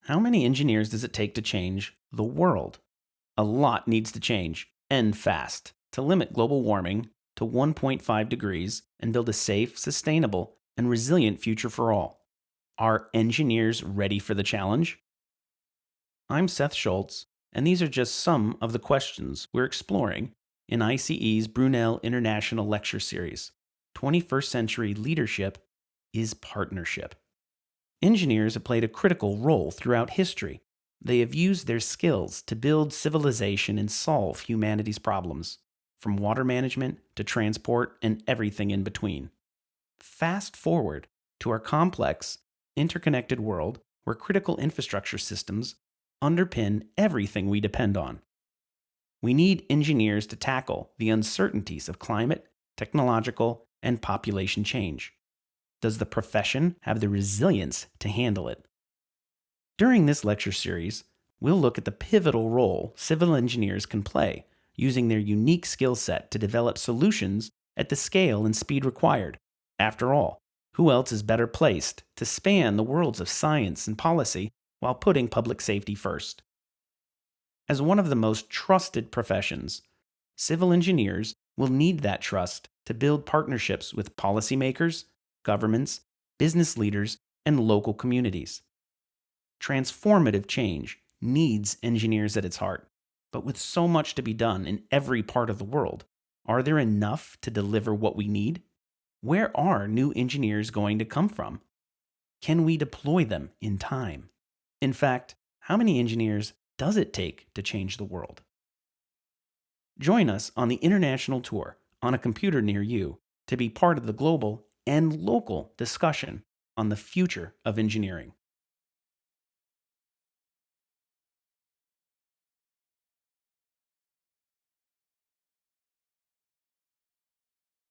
How many engineers does it take to change the world? A lot needs to change, and fast, to limit global warming to 1.5 degrees and build a safe, sustainable, and resilient future for all. Are engineers ready for the challenge? I'm Seth Schultz, and these are just some of the questions we're exploring in ICE's Brunel International Lecture Series. 21st Century Leadership is Partnership. Engineers have played a critical role throughout history. They have used their skills to build civilization and solve humanity's problems, from water management to transport and everything in between. Fast forward to our complex, interconnected world where critical infrastructure systems underpin everything we depend on. We need engineers to tackle the uncertainties of climate, technological, and population change. Does the profession have the resilience to handle it? During this lecture series, we'll look at the pivotal role civil engineers can play, using their unique skill set to develop solutions at the scale and speed required. After all, who else is better placed to span the worlds of science and policy while putting public safety first? As one of the most trusted professions, civil engineers will need that trust to build partnerships with policymakers, governments, business leaders, and local communities. Transformative change needs engineers at its heart, but with so much to be done in every part of the world, are there enough to deliver what we need? Where are new engineers going to come from? Can we deploy them in time? In fact, how many engineers does it take to change the world? Join us on the international tour on a computer near you to be part of the global and local discussion on the future of engineering.